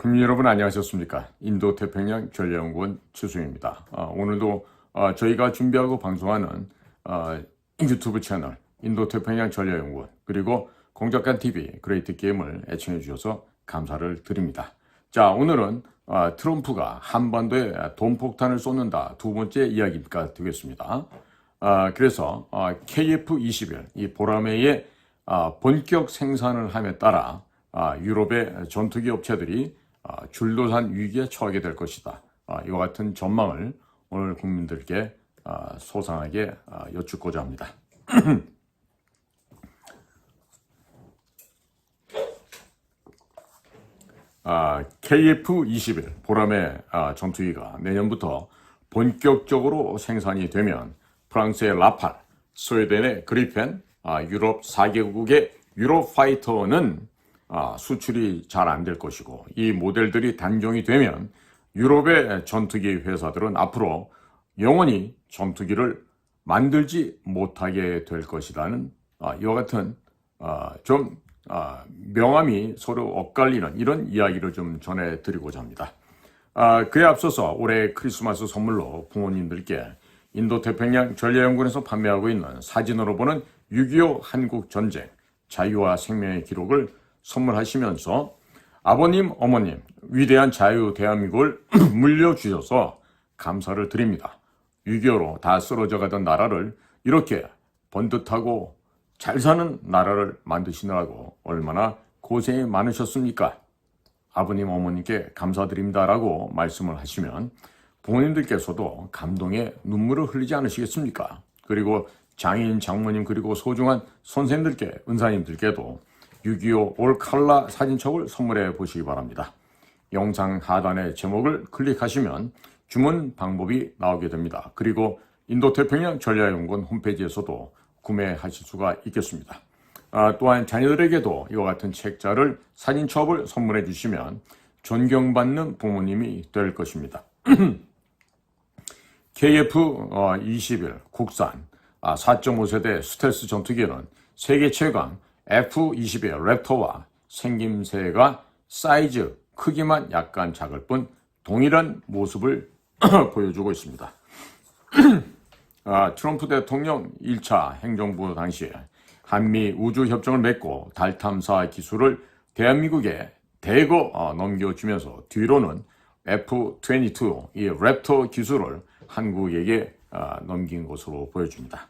국민 여러분 안녕하셨습니까? 인도태평양 전략연구원 최수영입니다. 오늘도 저희가 준비하고 방송하는 유튜브 채널 인도태평양 전략연구원 그리고 공작간TV 그레이트 게임을 애청해 주셔서 감사를 드립니다. 자, 오늘은 트럼프가 한반도에 돈폭탄을 쏟는다 두 번째 이야기가 되겠습니다. 그래서 KF-21 이 보라매의 본격 생산을 함에 따라 유럽의 전투기 업체들이 줄도산 위기에 처하게 될 것이다. 이와 같은 전망을 오늘 국민들께 소상하게 여쭙고자 합니다. KF-21 보라매 전투기가 내년부터 본격적으로 생산이 되면 프랑스의 라팔, 스웨덴의 그리펜, 유럽 4개국의 유로파이터는 수출이 잘 안 될 것이고, 이 모델들이 단종이 되면 유럽의 전투기 회사들은 앞으로 영원히 전투기를 만들지 못하게 될 것이라는 이와 같은 좀 명암이 서로 엇갈리는 이런 이야기를 좀 전해드리고자 합니다. 그에 앞서서 올해 크리스마스 선물로 부모님들께 인도태평양 전략연구원에서 판매하고 있는 사진으로 보는 6.25 한국전쟁 자유와 생명의 기록을 선물하시면서 아버님, 어머님, 위대한 자유 대한민국을 물려주셔서 감사를 드립니다. 6.25로 다 쓰러져 가던 나라를 이렇게 번듯하고 잘 사는 나라를 만드시느라고 얼마나 고생이 많으셨습니까? 아버님, 어머님께 감사드립니다라고 말씀을 하시면 부모님들께서도 감동의 눈물을 흘리지 않으시겠습니까? 그리고 장인, 장모님 그리고 소중한 선생님들께, 은사님들께도 6.25 올칼라 사진첩을 선물해 보시기 바랍니다. 영상 하단의 제목을 클릭하시면 주문 방법이 나오게 됩니다. 그리고 인도태평양 전략연구원 홈페이지에서도 구매하실 수가 있겠습니다. 또한 자녀들에게도 이와 같은 책자를 사진첩을 선물해 주시면 존경받는 부모님이 될 것입니다. KF-21 국산 4.5세대 스텔스 전투기는 세계 최강 F-22 랩터와 생김새가 사이즈, 크기만 약간 작을 뿐 동일한 모습을 보여주고 있습니다. 트럼프 대통령 1차 행정부 당시에 한미 우주협정을 맺고 달 탐사 기술을 대한민국에 대거 넘겨주면서 뒤로는 F-22 이 랩터 기술을 한국에게 넘긴 것으로 보여줍니다.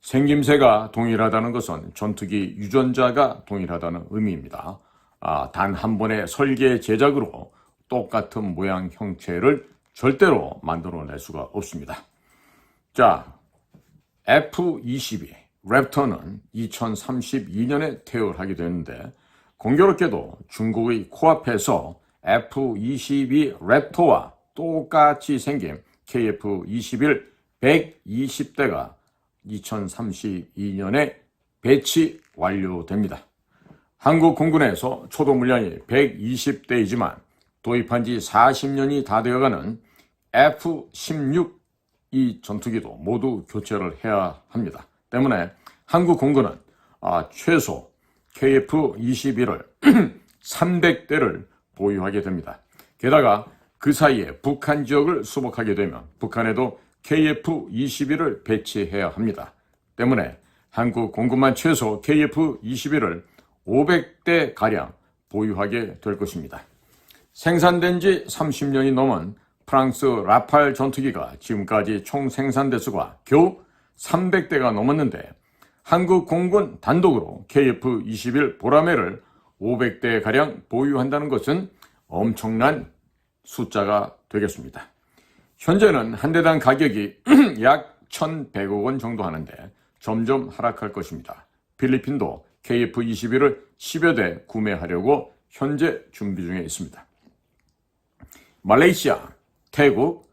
생김새가 동일하다는 것은 전투기 유전자가 동일하다는 의미입니다. 단 한 번의 설계 제작으로 똑같은 모양 형체를 절대로 만들어낼 수가 없습니다. 자, F-22 랩터는 2032년에 퇴역하게 되는데 공교롭게도 중국의 코앞에서 F-22 랩터와 똑같이 생긴 KF-21 120대가 2032년에 배치 완료됩니다. 한국 공군에서 초도 물량이 120대이지만 도입한 지 40년이 다 되어가는 F-16 이 전투기도 모두 교체를 해야 합니다. 때문에 한국 공군은 최소 KF-21을 300대를 보유하게 됩니다. 게다가 그 사이에 북한 지역을 수복하게 되면 북한에도 KF-21을 배치해야 합니다. 때문에 한국 공군만 최소 KF-21을 500대가량 보유하게 될 것입니다. 생산된 지 30년이 넘은 프랑스 라팔 전투기가 지금까지 총 생산 대수가 겨우 300대가 넘었는데 한국 공군 단독으로 KF-21 보라매를 500대가량 보유한다는 것은 엄청난 숫자가 되겠습니다. 현재는 한 대당 가격이 약 1,100억 원 정도 하는데 점점 하락할 것입니다. 필리핀도 KF-21을 10여 대 구매하려고 현재 준비 중에 있습니다. 말레이시아, 태국,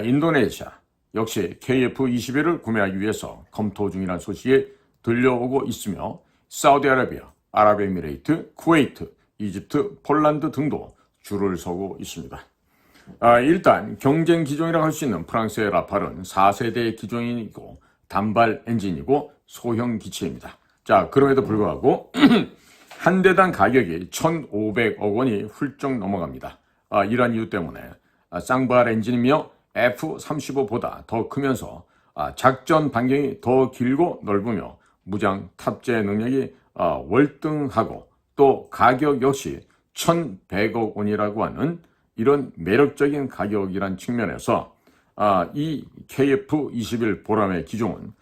인도네시아 역시 KF-21을 구매하기 위해서 검토 중이라는 소식이 들려오고 있으며 사우디아라비아, 아랍에미레이트, 쿠웨이트, 이집트, 폴란드 등도 줄을 서고 있습니다. 일단 경쟁 기종이라고 할 수 있는 프랑스의 라팔은 4세대 기종이고 단발 엔진이고 소형 기체입니다. 자, 그럼에도 불구하고 한 대당 가격이 1,500억 원이 훌쩍 넘어갑니다. 이러한 이유 때문에 쌍발 엔진이며 F-35보다 더 크면서 작전 반경이 더 길고 넓으며 무장 탑재 능력이 월등하고 또 가격 역시 1,100억 원이라고 하는 이런 매력적인 가격이란 측면에서 이 KF-21 보람의 기종은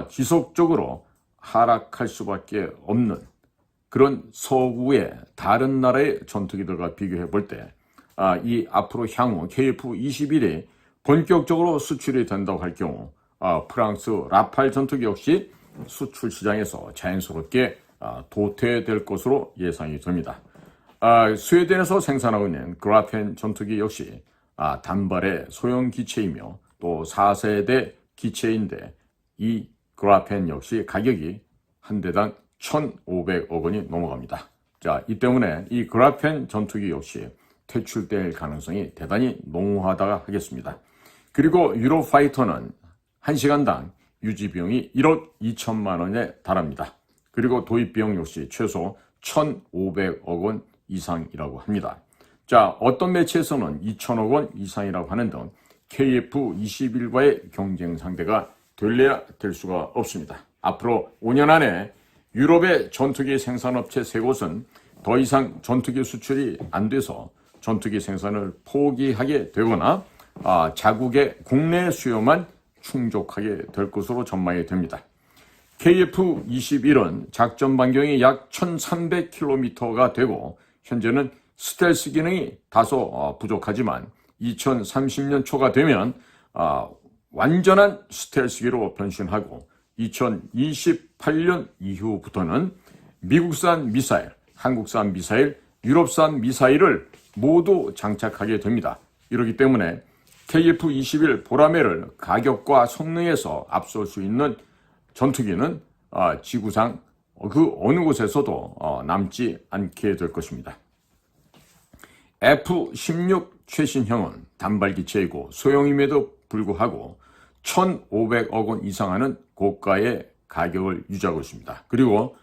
지속적으로 하락할 수밖에 없는 그런 서구의 다른 나라의 전투기들과 비교해 볼 때 이 앞으로 향후 KF-21이 본격적으로 수출이 된다고 할 경우 프랑스 라팔 전투기 역시 수출 시장에서 자연스럽게 도태될 것으로 예상이 됩니다. 스웨덴에서 생산하고 있는 그라펜 전투기 역시 단발의 소형 기체이며 또 4세대 기체인데 이 그라펜 역시 가격이 한 대당 1,500억 원이 넘어갑니다. 자, 이 때문에 이 그라펜 전투기 역시 퇴출될 가능성이 대단히 농후하다 하겠습니다. 그리고 유로파이터는 1시간당 유지 비용이 1억 2천만 원에 달합니다. 그리고 도입 비용 역시 최소 1,500억 원 이상이라고 합니다. 자, 어떤 매체에서는 2천억 원 이상이라고 하는 등 KF-21과의 경쟁 상대가 될래야 될 수가 없습니다. 앞으로 5년 안에 유럽의 전투기 생산업체 3곳은 더 이상 전투기 수출이 안 돼서 전투기 생산을 포기하게 되거나 자국의 국내 수요만 충족하게 될 것으로 전망이 됩니다. KF-21은 작전 반경이 약 1,300km가 되고 현재는 스텔스 기능이 다소 부족하지만 2030년 초가 되면 완전한 스텔스기로 변신하고 2028년 이후부터는 미국산 미사일, 한국산 미사일, 유럽산 미사일을 모두 장착하게 됩니다. 이렇기 때문에 KF-21 보라매를 가격과 성능에서 앞설 수 있는 전투기는 지구상 그 어느 곳에서도 남지 않게 될 것입니다. F-16 최신형은 단발기체이고 소형임에도 불구하고 1,500억 원 이상 하는 고가의 가격을 유지하고 있습니다. 그리고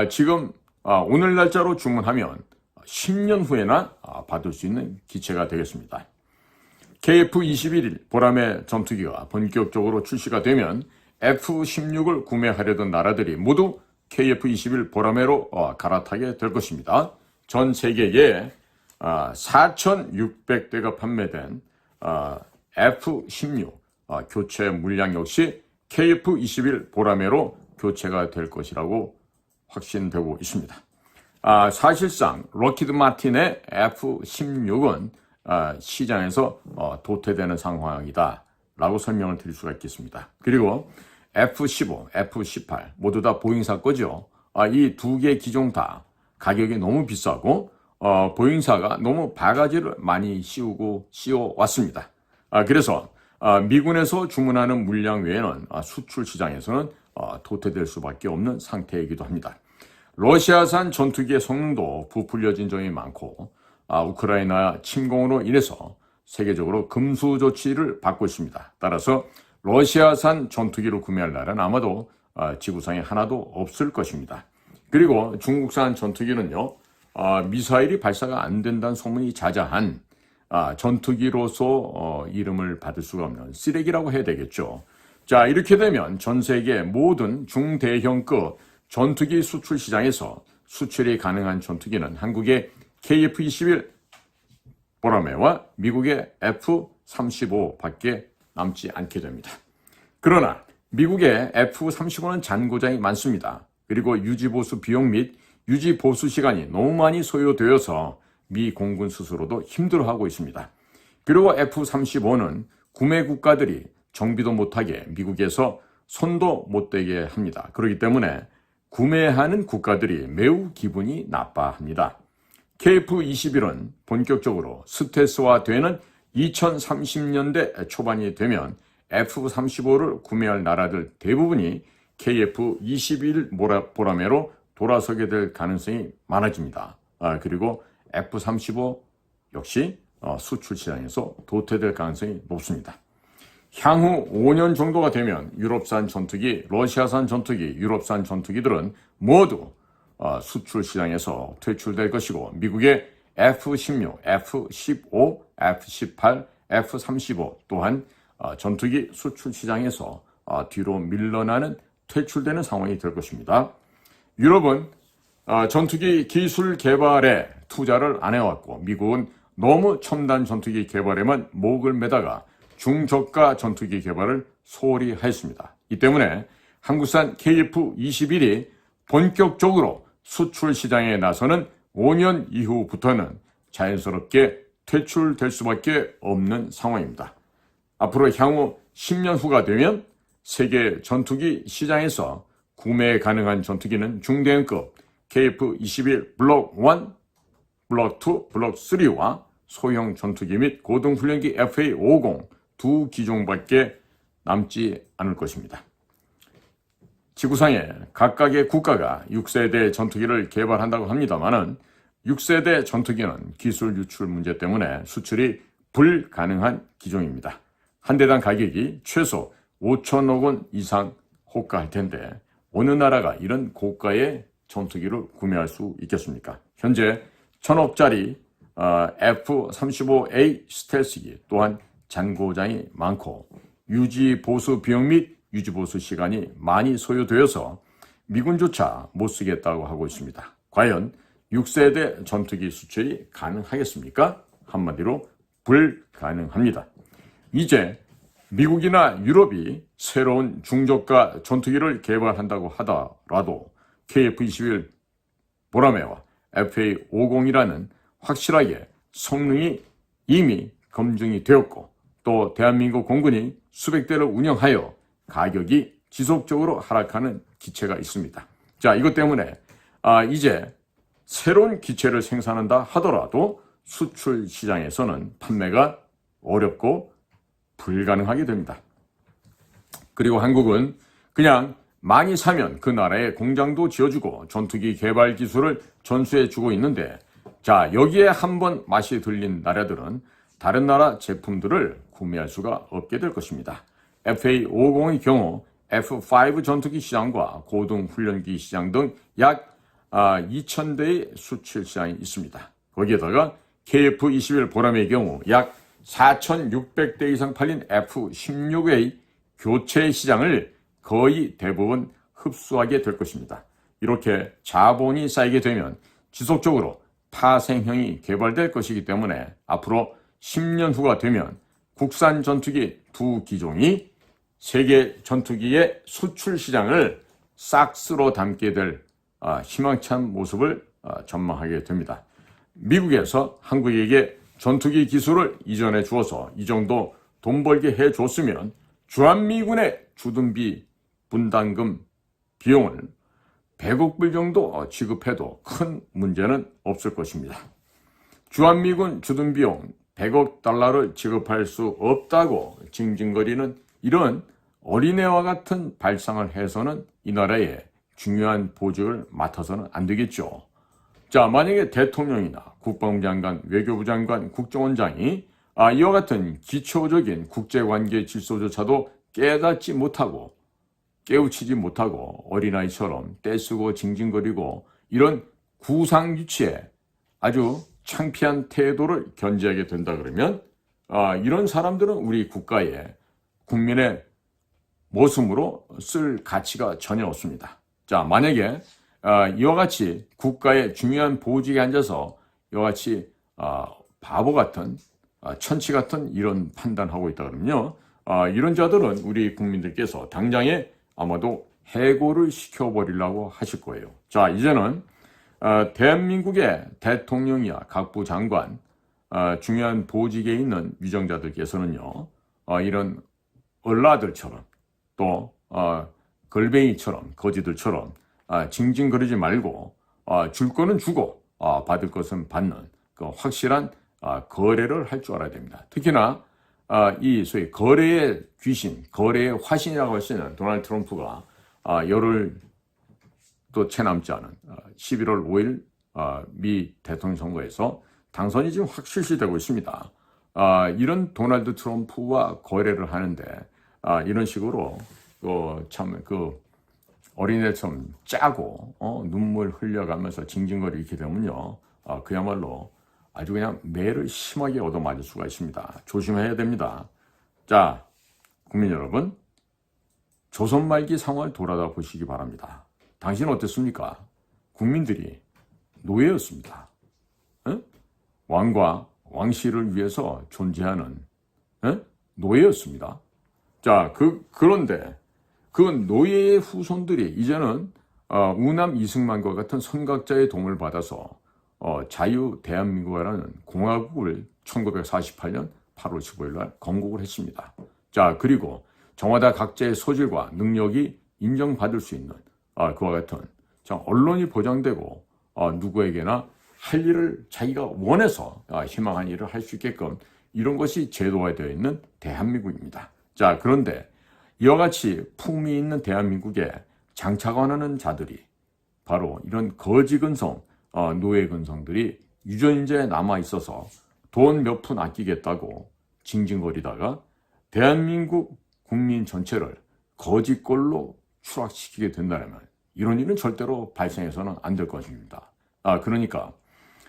지금 오늘 날짜로 주문하면 10년 후에나 받을 수 있는 기체가 되겠습니다. KF-21 보라매 전투기가 본격적으로 출시가 되면 F-16을 구매하려던 나라들이 모두 KF-21 보라매로 갈아타게 될 것입니다. 전 세계에 4,600대가 판매된 F-16 교체 물량 역시 KF-21 보라매로 교체가 될 것이라고 확신되고 있습니다. 사실상 록히드 마틴의 F-16은 시장에서 도태되는 상황이다 라고 설명을 드릴 수가 있겠습니다. 그리고 F-15, F-18 모두 다 보잉사 거죠. 이 두 개 기종 다 가격이 너무 비싸고 보잉사가 너무 바가지를 많이 씌워왔습니다. 그래서 미군에서 주문하는 물량 외에는 수출 시장에서는 도태될 수밖에 없는 상태이기도 합니다. 러시아산 전투기의 성능도 부풀려진 점이 많고 우크라이나 침공으로 인해서 세계적으로 금수 조치를 받고 있습니다. 따라서 러시아산 전투기를 구매할 날은 아마도 지구상에 하나도 없을 것입니다. 그리고 중국산 전투기는요, 미사일이 발사가 안 된다는 소문이 자자한 전투기로서 이름을 받을 수가 없는 쓰레기라고 해야 되겠죠. 자, 이렇게 되면 전 세계 모든 중대형급 전투기 수출 시장에서 수출이 가능한 전투기는 한국의 KF-21 보라매와 미국의 F-35밖에 남지 않게 됩니다. 그러나 미국의 F-35는 잔고장이 많습니다. 그리고 유지보수 비용 및 유지보수 시간이 너무 많이 소요되어서 미 공군 스스로도 힘들어하고 있습니다. 그리고 F-35는 구매 국가들이 정비도 못하게 미국에서 손도 못 대게 합니다. 그렇기 때문에 구매하는 국가들이 매우 기분이 나빠합니다. KF-21은 본격적으로 스텔스화되는 2030년대 초반이 되면 F-35를 구매할 나라들 대부분이 KF-21 보라매로 돌아서게 될 가능성이 많아집니다. 그리고 F-35 역시 수출 시장에서 도태될 가능성이 높습니다. 향후 5년 정도가 되면 유럽산 전투기, 러시아산 전투기, 유럽산 전투기들은 모두 수출 시장에서 퇴출될 것이고 미국의 F-16, F-15, F-18, F-35 또한 전투기 수출 시장에서 뒤로 밀려나는 퇴출되는 상황이 될 것입니다. 유럽은 전투기 기술 개발에 투자를 안 해왔고 미국은 너무 첨단 전투기 개발에만 목을 매다가 중저가 전투기 개발을 소홀히 하였습니다. 이 때문에 한국산 KF-21이 본격적으로 수출 시장에 나서는 5년 이후부터는 자연스럽게 퇴출될 수밖에 없는 상황입니다. 앞으로 향후 10년 후가 되면 세계 전투기 시장에서 구매 가능한 전투기는 중대형급 KF-21 블록 1, 블록 2, 블록 3와 소형 전투기 및 고등훈련기 FA-50 두 기종밖에 남지 않을 것입니다. 지구상에 각각의 국가가 6세대 전투기를 개발한다고 합니다만 6세대 전투기는 기술 유출 문제 때문에 수출이 불가능한 기종입니다. 한 대당 가격이 최소 5천억 원 이상 호가할 텐데 어느 나라가 이런 고가의 전투기를 구매할 수 있겠습니까? 현재 1,000억짜리 F-35A 스텔스기 또한 잔고장이 많고 유지 보수 비용 및 유지 보수 시간이 많이 소요되어서 미군조차 못 쓰겠다고 하고 있습니다. 과연 6세대 전투기 수출이 가능하겠습니까? 한마디로 불가능합니다. 이제 미국이나 유럽이 새로운 중저가 전투기를 개발한다고 하더라도 KF-21 보라매와 FA-50이라는 확실하게 성능이 이미 검증이 되었고 또 대한민국 공군이 수백 대를 운영하여 가격이 지속적으로 하락하는 기체가 있습니다. 자, 이것 때문에 이제 새로운 기체를 생산한다 하더라도 수출 시장에서는 판매가 어렵고 불가능하게 됩니다. 그리고 한국은 그냥 많이 사면 그 나라에 공장도 지어주고 전투기 개발 기술을 전수해주고 있는데 자, 여기에 한번 맛이 들린 나라들은 다른 나라 제품들을 구매할 수가 없게 될 것입니다. FA-50의 경우 F-5 전투기 시장과 고등훈련기 시장 등 약 2,000대의 수출 시장이 있습니다. 거기에다가 KF-21 보람의 경우 약 4,600대 이상 팔린 F-16의 교체 시장을 거의 대부분 흡수하게 될 것입니다. 이렇게 자본이 쌓이게 되면 지속적으로 파생형이 개발될 것이기 때문에 앞으로 10년 후가 되면 국산 전투기 두 기종이 세계 전투기의 수출 시장을 싹 쓸어 담게 될 희망찬 모습을 전망하게 됩니다. 미국에서 한국에게 전투기 기술을 이전해 주어서 이 정도 돈 벌게 해 줬으면 주한미군의 주둔비 분담금 비용을 100억 불 정도 지급해도 큰 문제는 없을 것입니다. 주한미군 주둔비용 100억 달러를 지급할 수 없다고 징징거리는 이런 어린애와 같은 발상을 해서는 이 나라의 중요한 보직을 맡아서는 안 되겠죠. 자, 만약에 대통령이나 국방장관, 외교부 장관, 국정원장이 이와 같은 기초적인 국제관계 질서조차도 깨닫지 못하고 깨우치지 못하고 어린아이처럼 떼쓰고 징징거리고 이런 구상유치에 아주 창피한 태도를 견지하게 된다 그러면 이런 사람들은 우리 국가의 국민의 모습으로 쓸 가치가 전혀 없습니다. 자, 만약에 이와 같이 국가의 중요한 보직에 앉아서 이와 같이 바보 같은 천치 같은 이런 판단하고 있다 그러면요, 이런 자들은 우리 국민들께서 당장에 아마도 해고를 시켜버리려고 하실 거예요. 자, 이제는 대한민국의 대통령이야 각부 장관 중요한 보직에 있는 위정자들께서는요, 이런 얼라들처럼 또 걸뱅이처럼 거지들처럼 징징거리지 말고 줄 거는 주고 받을 것은 받는 그 확실한 거래를 할 줄 알아야 됩니다. 특히나 이 소위 거래의 귀신, 거래의 화신이라고 할 수 있는 도널드 트럼프가 열흘 또 채 남지 않은 11월 5일 미 대통령 선거에서 당선이 지금 확 실시되고 있습니다. 이런 도널드 트럼프와 거래를 하는데 이런 식으로 참 어린애처럼 짜고 눈물 흘려가면서 징징거리 이렇게 되면요, 그야말로 아주 그냥 매를 심하게 얻어맞을 수가 있습니다. 조심해야 됩니다. 자, 국민 여러분, 조선 말기 상황을 돌아다 보시기 바랍니다. 당신은 어땠습니까? 국민들이 노예였습니다. 에? 왕과 왕실을 위해서 존재하는 노예였습니다. 자, 그런데 그 노예의 후손들이 이제는 우남 이승만과 같은 선각자의 도움을 받아서 자유 대한민국이라는 공화국을 1948년 8월 15일 날 건국을 했습니다. 자, 그리고 저마다 각자의 소질과 능력이 인정받을 수 있는 그와 같은 언론이 보장되고 누구에게나 할 일을 자기가 원해서 희망한 일을 할 수 있게끔 이런 것이 제도화되어 있는 대한민국입니다. 자, 그런데 이와 같이 품위 있는 대한민국에 장차관하는 자들이 바로 이런 거지근성, 노예근성들이 유전인재에 남아있어서 돈 몇 푼 아끼겠다고 징징거리다가 대한민국 국민 전체를 거지꼴로 추락시키게 된다면 이런 일은 절대로 발생해서는 안 될 것입니다. 그러니까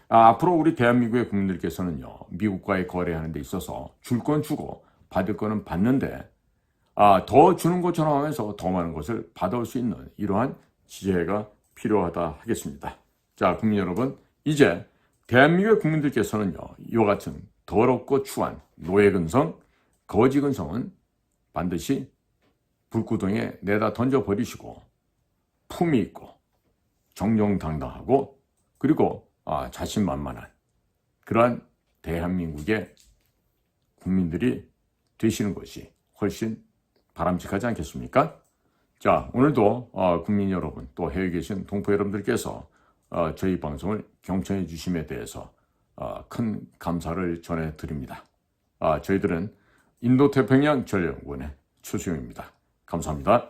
앞으로 우리 대한민국의 국민들께서는요, 미국과의 거래하는 데 있어서 줄 건 주고 받을 거는 받는데 더 주는 것처럼 하면서 더 많은 것을 받아올 수 있는 이러한 지혜가 필요하다 하겠습니다. 자, 국민 여러분, 이제 대한민국의 국민들께서는요, 이와 같은 더럽고 추한 노예근성, 거지근성은 반드시 불구덩이에 내다 던져버리시고 품위 있고 정정당당하고 그리고 자신만만한 그러한 대한민국의 국민들이 되시는 것이 훨씬 바람직하지 않겠습니까? 자, 오늘도 국민 여러분 또 해외에 계신 동포 여러분들께서 저희 방송을 경청해 주심에 대해서 큰 감사를 전해드립니다. 저희들은 인도태평양 전략연구원의 최수영입니다. 감사합니다.